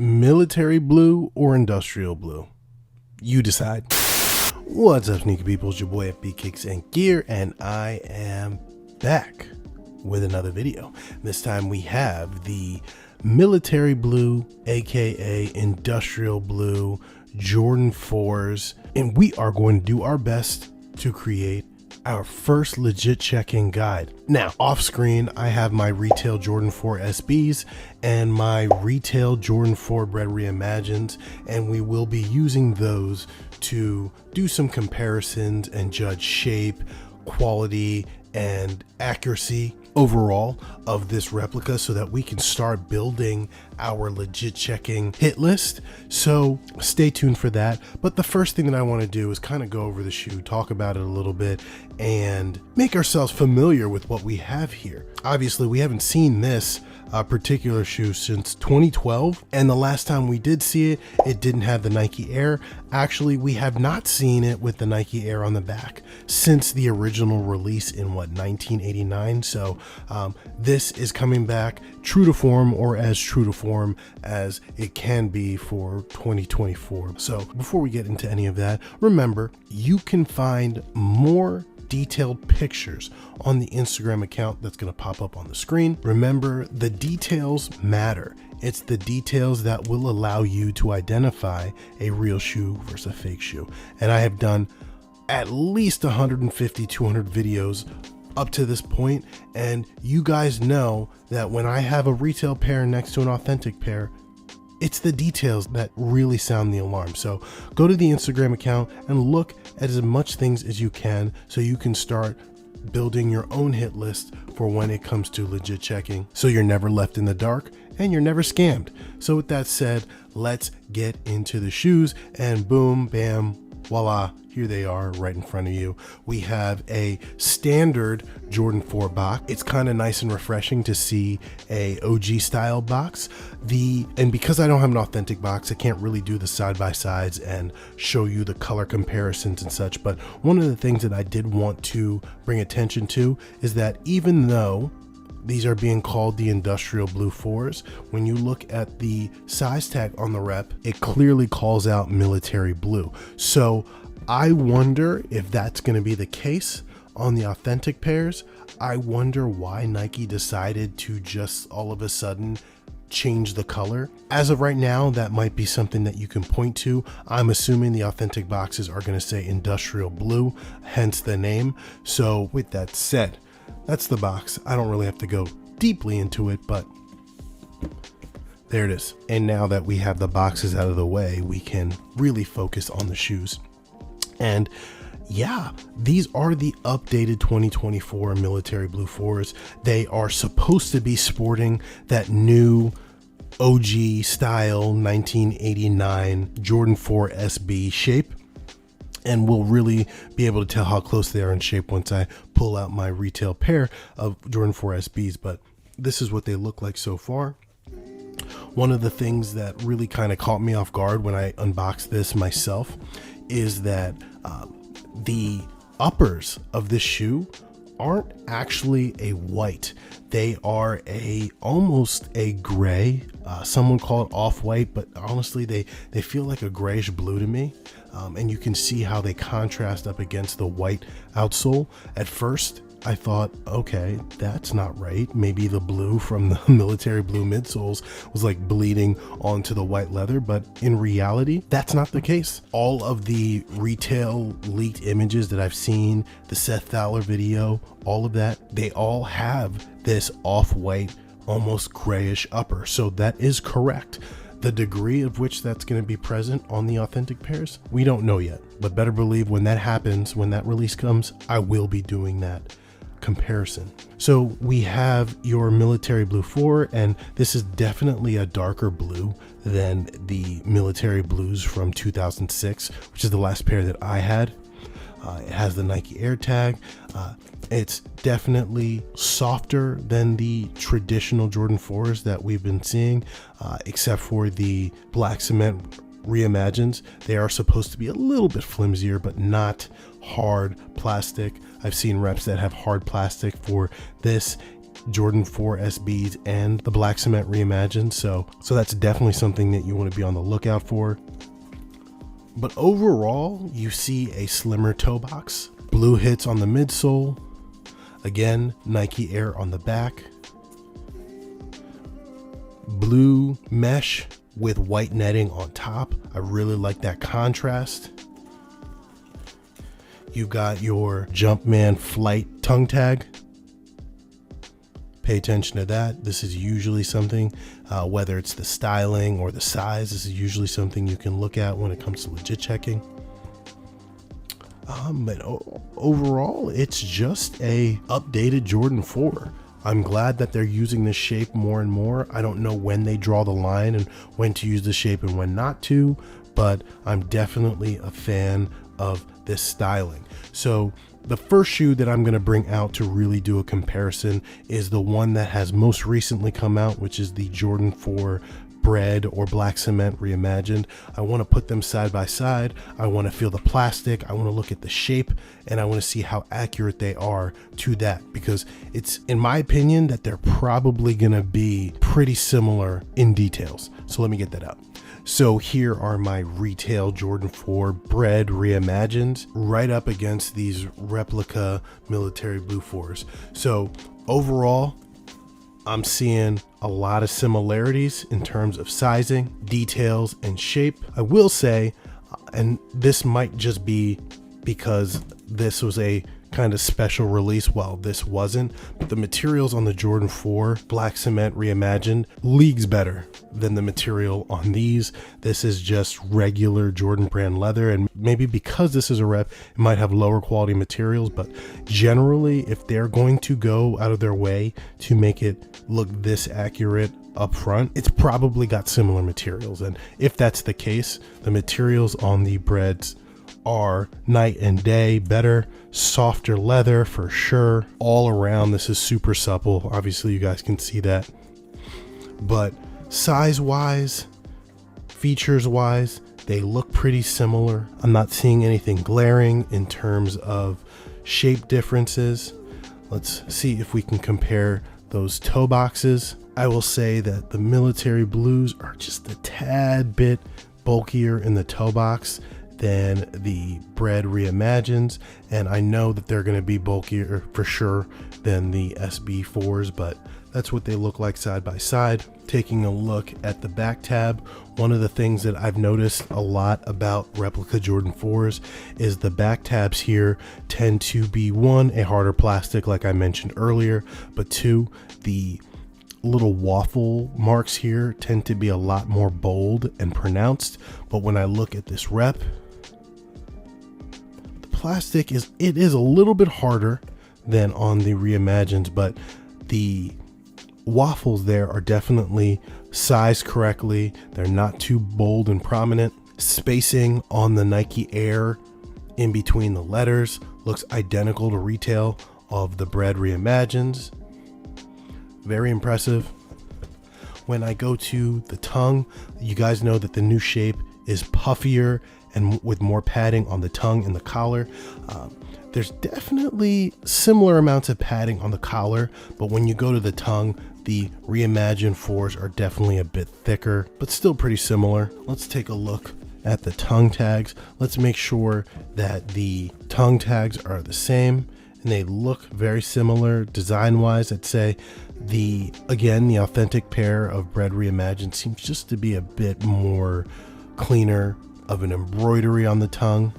military blue or industrial blue? You decide. What's up, sneaker people? It's your boy FB Kicks and Gear, and I am back with another video. This time we have the military blue, aka industrial blue, Jordan 4s, and we are going to do our best to create our first legit check-in guide. Now, off screen, I have my retail Jordan 4 SBs and my retail Jordan 4 Bred Reimagined, and we will be using those to do some comparisons and judge shape, quality, and accuracy overall of this replica so that we can start building our legit checking hit list. So stay tuned for that. But the first thing that I want to do is kind of go over the shoe, talk about it a little bit, and make ourselves familiar with what we have here. Obviously, we haven't seen this particular shoe since 2012, and the last time we did see it, it didn't have the Nike Air. Actually, we have not seen it with the Nike Air on the back since the original release in 1989. So this is coming back true to form, or as true to form as it can be for 2024. So before we get into any of that, remember, you can find more detailed pictures on the Instagram account that's going to pop up on the screen. Remember, the details matter. It's the details that will allow you to identify a real shoe versus a fake shoe. And I have done at least 150, 200 videos up to this point, and you guys know that when I have a retail pair next to an authentic pair, it's the details that really sound the alarm. So go to the Instagram account and look at as much things as you can so you can start building your own hit list for when it comes to legit checking, so you're never left in the dark and you're never scammed. So with that said, let's get into the shoes, and boom, bam, voila, here they are right in front of you. We have a standard Jordan 4 box. It's kind of nice and refreshing to see a OG style box. And because I don't have an authentic box, I can't really do the side-by-sides and show you the color comparisons and such. But one of the things that I did want to bring attention to is that even though these are being called the industrial blue 4s, when you look at the size tag on the rep, it clearly calls out military blue. So I wonder if that's going to be the case on the authentic pairs. I wonder why Nike decided to just all of a sudden change the color. As of right now, that might be something that you can point to. I'm assuming the authentic boxes are going to say industrial blue, hence the name. So with that said, that's the box. I don't really have to go deeply into it, but there it is. And now that we have the boxes out of the way, we can really focus on the shoes. And yeah, these are the updated 2024 military blue 4s. They are supposed to be sporting that new OG style 1989 Jordan 4 SB shape. And we'll really be able to tell how close they are in shape once I pull out my retail pair of Jordan 4 SBs. But this is what they look like so far. One of the things that really kind of caught me off guard when I unboxed this myself is that the uppers of this shoe aren't actually a white. They are almost a gray. Someone call it off-white, but honestly they feel like a grayish blue to me. And you can see how they contrast up against the white outsole. At first I thought, okay, that's not right. Maybe the blue from the military blue midsoles was like bleeding onto the white leather, but in reality, that's not the case. All of the retail leaked images that I've seen, the Seth Fowler video, all of that, they all have this off-white, almost grayish upper. So that is correct. The degree of which that's going to be present on the authentic pairs, we don't know yet, but better believe when that happens, when that release comes, I will be doing that comparison. So we have your military blue 4, and this is definitely a darker blue than the military blues from 2006, which is the last pair that I had. It has the Nike Air tag. It's definitely softer than the traditional Jordan 4s that we've been seeing, except for the black cement Reimagined. They are supposed to be a little bit flimsier, but not hard plastic. I've seen reps that have hard plastic for this. Jordan 4 SBs and the Black Cement Reimagined. So that's definitely something that you want to be on the lookout for. But overall, you see a slimmer toe box, blue hits on the midsole, again, Nike Air on the back, blue mesh with white netting on top. I really like that contrast. You've got your Jumpman Flight tongue tag. Pay attention to that. This is usually something, whether it's the styling or the size, this is usually something you can look at when it comes to legit checking. But overall, it's just a updated Jordan 4. I'm glad that they're using this shape more and more. I don't know when they draw the line and when to use the shape and when not to, but I'm definitely a fan of this styling. So the first shoe that I'm going to bring out to really do a comparison is the one that has most recently come out, which is the Jordan 4 Bread or Black Cement Reimagined. I want to put them side by side. I want to feel the plastic. I want to look at the shape, and I want to see how accurate they are to that, because it's, in my opinion, that they're probably going to be pretty similar in details. So let me get that out. So here are my retail Jordan 4 Bread Reimagined right up against these replica military blue 4s. So overall, I'm seeing a lot of similarities in terms of sizing, details, and shape. I will say, and this might just be because this was a kind of special release while this wasn't, but the materials on the Jordan 4 Black Cement Reimagined leagues better than the material on these. This is just regular Jordan brand leather, and maybe because this is a rep, it might have lower quality materials, but generally, if they're going to go out of their way to make it look this accurate up front, it's probably got similar materials. And if that's the case, the materials on the breads are night and day better, softer leather for sure. All around, this is super supple. Obviously you guys can see that, but size wise, features wise, they look pretty similar. I'm not seeing anything glaring in terms of shape differences. Let's see if we can compare those toe boxes. I will say that the military blues are just a tad bit bulkier in the toe box than the Bread Reimagined, and I know that they're going to be bulkier for sure than the SB4s, but that's what they look like side by side. Taking a look at the back tab, one of the things that I've noticed a lot about replica Jordan 4s is the back tabs here tend to be, one, a harder plastic like I mentioned earlier, but two, the little waffle marks here tend to be a lot more bold and pronounced. But when I look at this rep, the plastic is a little bit harder than on the Reimagined, but the waffles there are definitely sized correctly. They're not too bold and prominent. Spacing on the Nike Air in between the letters looks identical to retail of the Bread Reimagined. Very impressive. When I go to the tongue, you guys know that the new shape is puffier and with more padding on the tongue and the collar. There's definitely similar amounts of padding on the collar, but when you go to the tongue, the Reimagined 4s are definitely a bit thicker, but still pretty similar. Let's take a look at the tongue tags. Let's make sure that the tongue tags are the same and they look very similar design wise. I'd say the authentic pair of Bread Reimagined seems just to be a bit more cleaner of an embroidery on the tongue.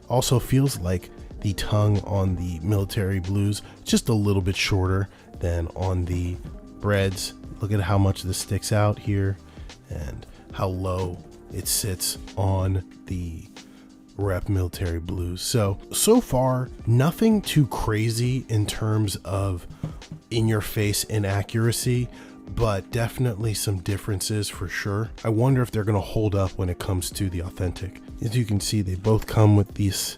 Also feels like the tongue on the military blues just a little bit shorter than on the breads. Look at how much this sticks out here and how low it sits on the rep military blues. So far, nothing too crazy in terms of in your face inaccuracy, but definitely some differences for sure. I wonder if they're going to hold up when it comes to the authentic. As you can see, they both come with these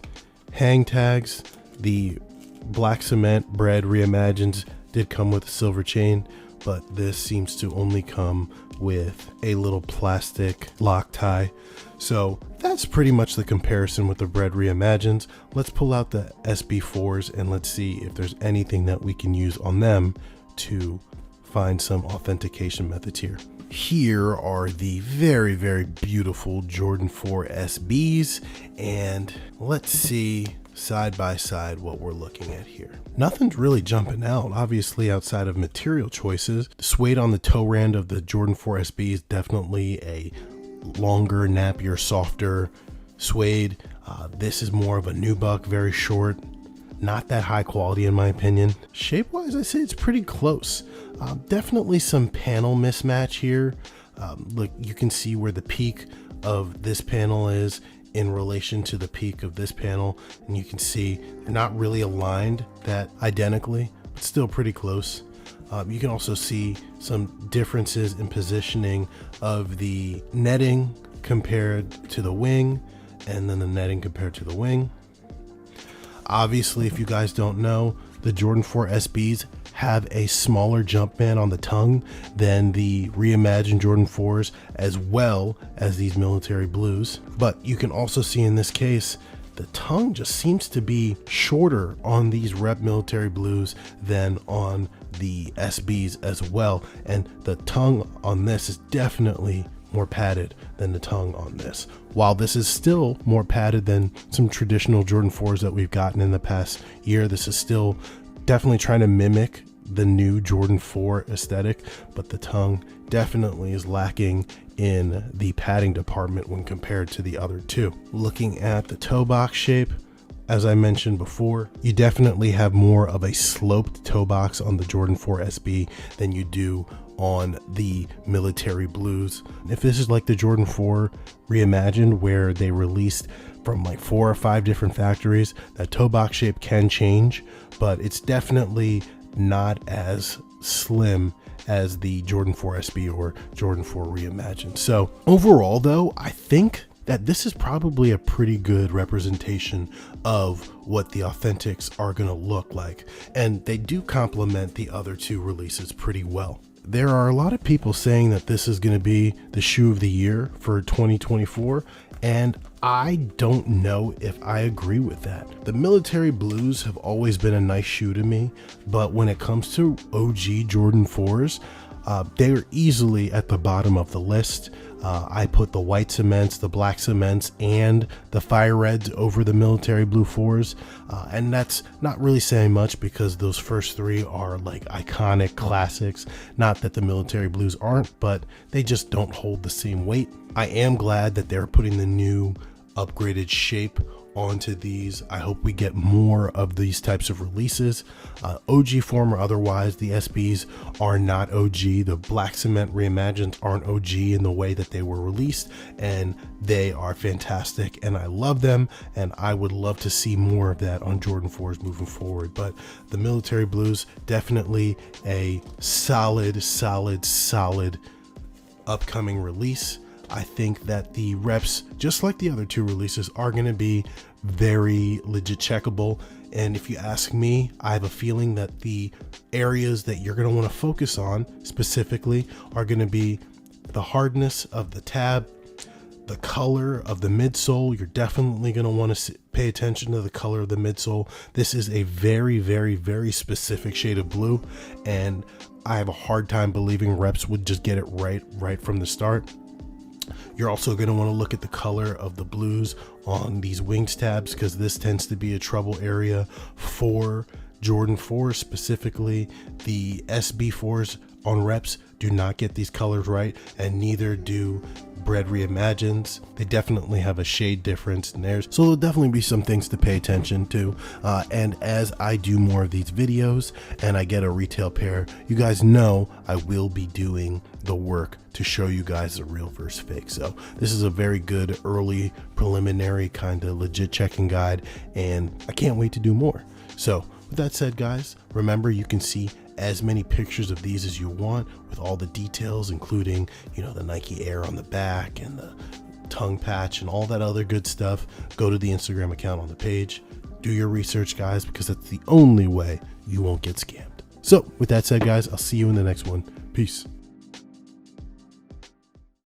hang tags. The Black Cement Bread Reimagined did come with a silver chain, but this seems to only come with a little plastic lock tie. So that's pretty much the comparison with the Bread Reimagined. Let's pull out the SB4s and let's see if there's anything that we can use on them to find some authentication methods here. Here are the very, very beautiful Jordan 4 SBs, and let's see side by side what we're looking at here. Nothing's really jumping out, obviously, outside of material choices. The suede on the toe rand of the Jordan 4 SB is definitely a longer, nappier, softer suede. This is more of a nubuck, very short, not that high quality in my opinion. Shape wise, I say it's pretty close. Definitely some panel mismatch here. Look, you can see where the peak of this panel is in relation to the peak of this panel, and you can see they're not really aligned that identically, but still pretty close. You can also see some differences in positioning of the netting compared to the wing, and then the netting compared to the wing. Obviously, if you guys don't know, the Jordan 4 SBs have a smaller jump band on the tongue than the reimagined Jordan 4s, as well as these military blues. But you can also see in this case, the tongue just seems to be shorter on these rep military blues than on the SBs as well. And the tongue on this is definitely more padded than the tongue on this. While this is still more padded than some traditional Jordan 4s that we've gotten in the past year, this is still definitely trying to mimic the new Jordan 4 aesthetic, but the tongue definitely is lacking in the padding department when compared to the other two. Looking at the toe box shape, as I mentioned before, you definitely have more of a sloped toe box on the Jordan 4 SB than you do on the military blues. If this is like the Jordan 4 reimagined, where they released from like 4 or 5 different factories, that toe box shape can change, but it's definitely not as slim as the Jordan 4 SB or Jordan 4 reimagined. So overall though, I think that this is probably a pretty good representation of what the Authentics are going to look like, and they do complement the other two releases pretty well. There are a lot of people saying that this is going to be the shoe of the year for 2024, and I don't know if I agree with that. The military blues have always been a nice shoe to me, but when it comes to OG Jordan 4s, they are easily at the bottom of the list. I put the white cements, the black cements, and the fire reds over the military blue 4s, and that's not really saying much because those first 3 are like iconic classics. Not that the military blues aren't, but they just don't hold the same weight. I am glad that they're putting the new upgraded shape onto these. I hope we get more of these types of releases, OG form or otherwise. The SBs are not OG. The black cement reimagined aren't OG in the way that they were released, and they are fantastic and I love them, and I would love to see more of that on Jordan 4s moving forward. But the military blues, definitely a solid upcoming release. I think that the reps, just like the other two releases, are going to be very legit checkable. And if you ask me, I have a feeling that the areas that you're going to want to focus on specifically are going to be the hardness of the tab, the color of the midsole. You're definitely going to want to pay attention to the color of the midsole. This is a very specific shade of blue, and I have a hard time believing reps would just get it right from the start. You're also going to want to look at the color of the blues on these wings tabs, because this tends to be a trouble area for Jordan 4, specifically. The SB 4s on reps do not get these colors right, and neither do Bread Reimagineds. They definitely have a shade difference in theirs, so there'll definitely be some things to pay attention to. And as I do more of these videos and I get a retail pair, you guys know I will be doing the work to show you guys the real versus fake. So this is a very good early preliminary kind of legit checking guide, and I can't wait to do more. So with that said, guys, remember, you can see as many pictures of these as you want with all the details, including, you know, the Nike Air on the back and the tongue patch and all that other good stuff. Go to the Instagram account on the page. Do your research, guys, because that's the only way you won't get scammed. So with that said, guys, I'll see you in the next one. Peace.